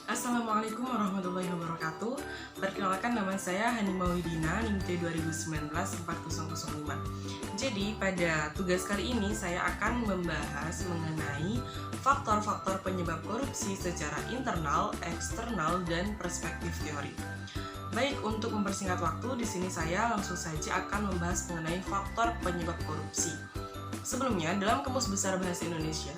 Assalamualaikum warahmatullahi wabarakatuh. Perkenalkan, nama saya Hanima Widina, NIMT 2019-4005. Jadi pada tugas kali ini saya akan membahas mengenai faktor-faktor penyebab korupsi secara internal, eksternal, dan perspektif teori. Baik, untuk mempersingkat waktu, di sini saya langsung saja akan membahas mengenai faktor penyebab korupsi. Sebelumnya, dalam Kamus Besar Bahasa Indonesia,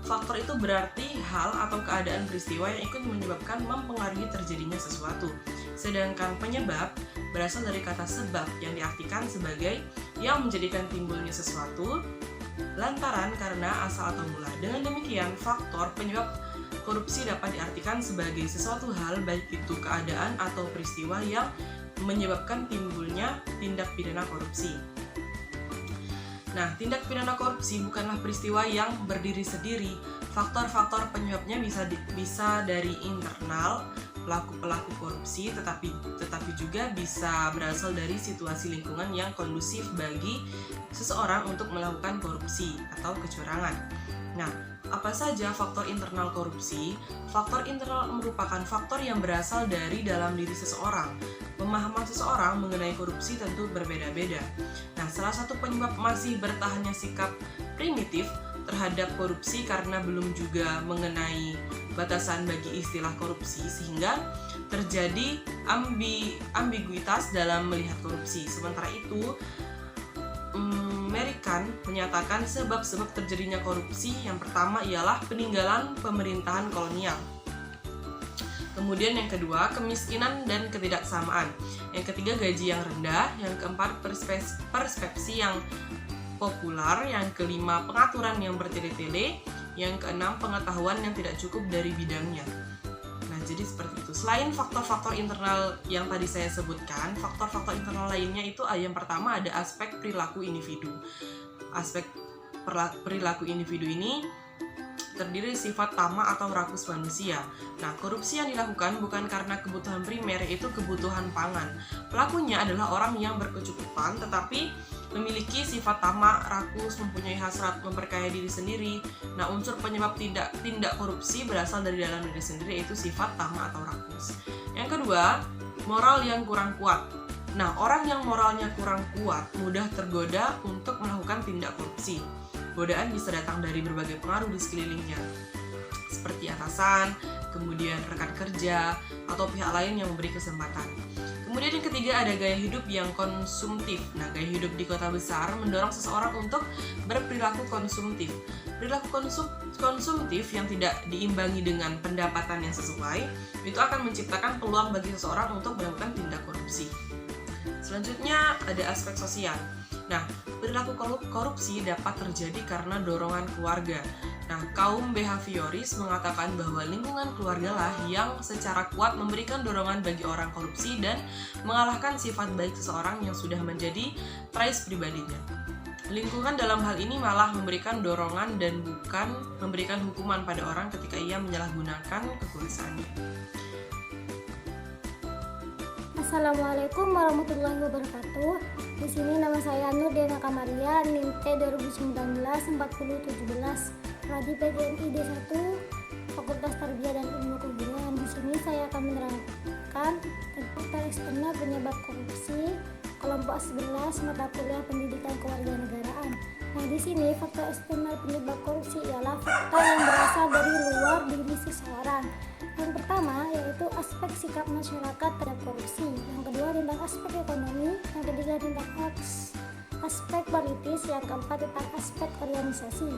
faktor itu berarti hal atau keadaan peristiwa yang ikut menyebabkan mempengaruhi terjadinya sesuatu. Sedangkan penyebab berasal dari kata sebab yang diartikan sebagai yang menjadikan timbulnya sesuatu lantaran karena asal atau mula. Dengan demikian, faktor penyebab korupsi dapat diartikan sebagai sesuatu hal, baik itu keadaan atau peristiwa yang menyebabkan timbulnya tindak pidana korupsi. Nah, tindak pidana korupsi bukanlah peristiwa yang berdiri sendiri. Faktor-faktor penyebabnya bisa dari internal pelaku-pelaku korupsi, tetapi juga bisa berasal dari situasi lingkungan yang kondusif bagi seseorang untuk melakukan korupsi atau kecurangan. Nah, apa saja faktor internal korupsi? Faktor internal merupakan faktor yang berasal dari dalam diri seseorang. Pemahaman seseorang mengenai korupsi tentu berbeda-beda. Nah, salah satu penyebab masih bertahannya sikap primitif terhadap korupsi karena belum juga mengenai batasan bagi istilah korupsi, sehingga terjadi ambiguitas dalam melihat korupsi. Sementara itu, Mary Kahn menyatakan sebab-sebab terjadinya korupsi yang pertama ialah peninggalan pemerintahan kolonial. Kemudian yang kedua, kemiskinan dan ketidaksamaan. Yang ketiga, gaji yang rendah. Yang keempat, persepsi yang populer. Yang kelima, pengaturan yang bertele-tele. Yang keenam, pengetahuan yang tidak cukup dari bidangnya. Nah, jadi seperti itu. Selain faktor-faktor internal yang tadi saya sebutkan, faktor-faktor internal lainnya itu yang pertama ada aspek perilaku individu. Aspek perilaku individu ini terdiri sifat tamak atau rakus manusia. Nah, korupsi yang dilakukan bukan karena kebutuhan primer, yaitu kebutuhan pangan. Pelakunya adalah orang yang berkecukupan tetapi memiliki sifat tamak, rakus, mempunyai hasrat memperkaya diri sendiri. Nah, unsur penyebab tindak korupsi berasal dari dalam diri sendiri, yaitu sifat tamak atau rakus. Yang kedua, moral yang kurang kuat. Nah, orang yang moralnya kurang kuat mudah tergoda untuk melakukan tindak korupsi. Godaan bisa datang dari berbagai pengaruh di sekelilingnya, seperti atasan, kemudian rekan kerja, atau pihak lain yang memberi kesempatan. Kemudian yang ketiga ada gaya hidup yang konsumtif. Nah, gaya hidup di kota besar mendorong seseorang untuk berperilaku konsumtif. Perilaku konsumtif yang tidak diimbangi dengan pendapatan yang sesuai, itu akan menciptakan peluang bagi seseorang untuk melakukan tindak korupsi. Selanjutnya ada aspek sosial. Nah, perilaku korupsi dapat terjadi karena dorongan keluarga. Nah, kaum behavioris mengatakan bahwa lingkungan keluargalah yang secara kuat memberikan dorongan bagi orang korupsi dan mengalahkan sifat baik seseorang yang sudah menjadi praise pribadinya. Lingkungan dalam hal ini malah memberikan dorongan dan bukan memberikan hukuman pada orang ketika ia menyalahgunakan kekuasaannya. Assalamualaikum warahmatullahi wabarakatuh. Di sini nama saya Nur Diana Kamaria, NIMT 2019-4017, prodi PGMI D1, Fakultas Tarbiyah dan Ilmu Keguruan. Di sini saya akan menerangkan tentang faktor eksternal penyebab korupsi, kelompok 11 mata kuliah pendidikan kewarganegaraan. Nah, di sini faktor eksternal penyebab korupsi ialah faktor yang berasal dari luar diri seseorang. Yang pertama yaitu aspek sikap masyarakat terhadap korupsi, yang kedua tentang aspek ekonomi, yang ketiga tentang aspek politis, yang keempat tentang aspek organisasi.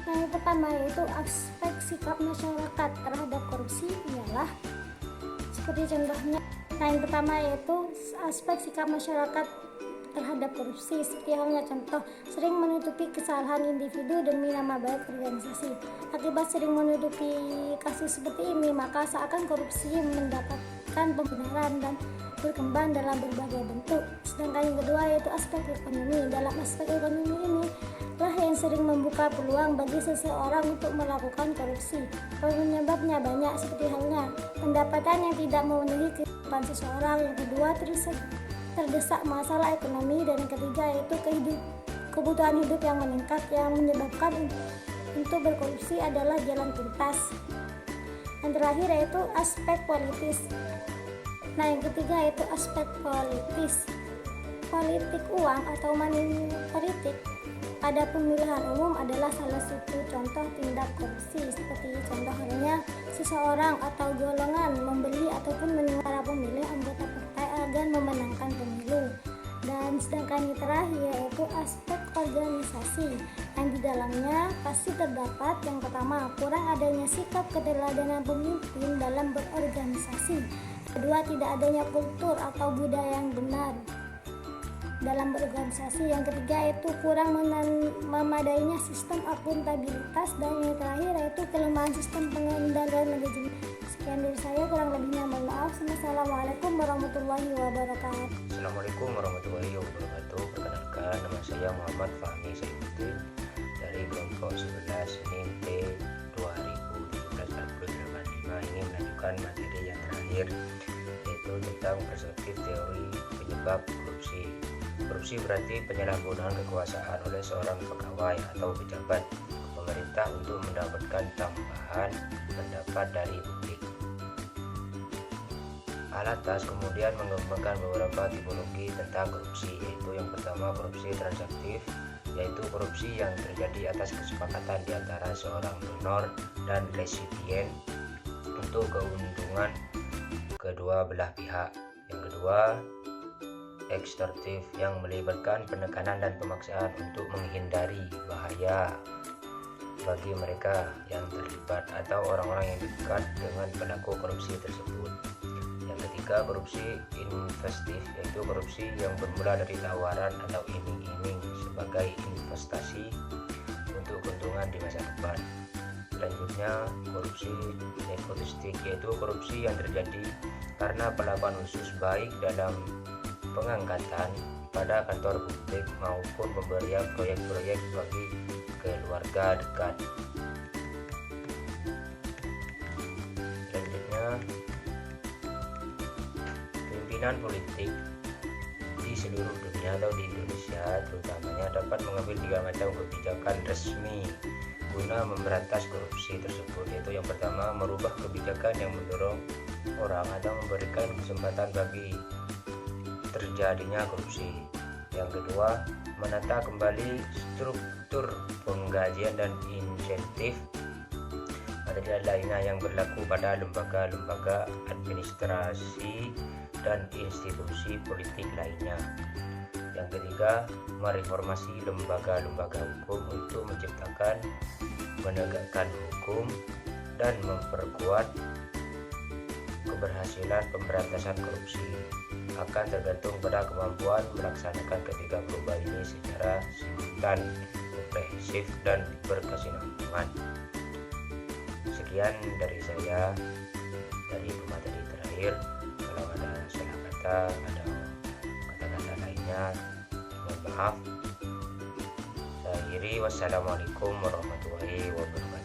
Nah, yang pertama yaitu aspek sikap masyarakat terhadap korupsi ialah seperti contohnya. Nah, yang pertama yaitu aspek sikap masyarakat terhadap korupsi, seperti halnya contoh sering menutupi kesalahan individu demi nama baik organisasi. Akibat sering menutupi kasus seperti ini, maka seakan korupsi mendapatkan pembenaran dan berkembang dalam berbagai bentuk. Sedangkan yang kedua yaitu aspek ekonomi. Dalam aspek ekonomi ini lah yang sering membuka peluang bagi seseorang untuk melakukan korupsi. Penyebabnya banyak, seperti halnya pendapatan yang tidak memenuhi kehidupan seseorang, yang kedua terdesak masalah ekonomi, dan yang ketiga yaitu kebutuhan hidup yang meningkat. Yang menyebabkan untuk berkorupsi adalah jalan pintas. Yang terakhir yaitu aspek politis. Nah, yang ketiga yaitu aspek politis. Politik uang atau money politik pada pemilihan umum adalah salah satu contoh tindak korupsi. Seperti contoh halnya seseorang atau golongan membeli ataupun menyuap para pemilih anggota partai agar memenangkan pemilu. Dan sedangkan yang terakhir yaitu aspek organisasi, yang di dalamnya pasti terdapat yang pertama, kurang adanya sikap keteladanan pemimpin dalam berorganisasi. Kedua, tidak adanya kultur atau budaya yang benar dalam berorganisasi. Yang ketiga yaitu kurang memadainya sistem akuntabilitas. Dan yang terakhir yaitu kelemahan sistem pengendalian manajemen. Sekian dari saya, kurang lebihnya mohon maaf. Assalamualaikum warahmatullahi wabarakatuh. Assalamualaikum warahmatullahi wabarakatuh. Perkenalkan, nama saya Muhammad Fahmi Saifuddin dari kelompok 11 Senin T 2017-45. Ingin melanjutkan materi yang terakhir, yaitu tentang perspektif teori penyebab korupsi. Korupsi berarti penyalahgunaan kekuasaan oleh seorang pegawai atau pejabat pemerintah untuk mendapatkan tambahan pendapat dari publik. Alatas kemudian mengembangkan beberapa tipologi tentang korupsi, yaitu yang pertama korupsi transaktif, yaitu korupsi yang terjadi atas kesepakatan di antara seorang donor dan resipien untuk keuntungan kedua belah pihak. Yang kedua, ekstorsif, yang melibatkan penekanan dan pemaksaan untuk menghindari bahaya bagi mereka yang terlibat atau orang-orang yang dekat dengan pelaku korupsi tersebut. Yang ketiga, korupsi investif, yaitu korupsi yang bermula dari tawaran atau iming-iming sebagai investasi untuk keuntungan di masa depan. Selanjutnya, korupsi nepotistik, yaitu korupsi yang terjadi karena perlakuan khusus baik dalam pengangkatan pada kantor publik maupun pemberian proyek-proyek bagi keluarga dekat. Selanjutnya, pimpinan politik di seluruh dunia atau di Indonesia terutamanya dapat mengambil 3 macam kebijakan resmi guna memberantas korupsi tersebut, yaitu yang pertama, merubah kebijakan yang mendorong orang atau memberikan kesempatan bagi terjadinya korupsi. Yang kedua, menata kembali struktur penggajian dan insentif materi lainnya yang berlaku pada lembaga-lembaga administrasi dan institusi politik lainnya. Yang ketiga, mereformasi lembaga-lembaga hukum untuk menciptakan, menegakkan hukum, dan memperkuat keberhasilan pemberantasan korupsi. Akan tergantung pada kemampuan melaksanakan ketiga perubahan ini secara simultan, komprehensif, dan berkesinambungan. Sekian dari saya dari pemateri terakhir. Kalau ada salah kata, ada kata-kata lainnya, mohon maaf. Saya akhiri, wassalamualaikum warahmatullahi wabarakatuh.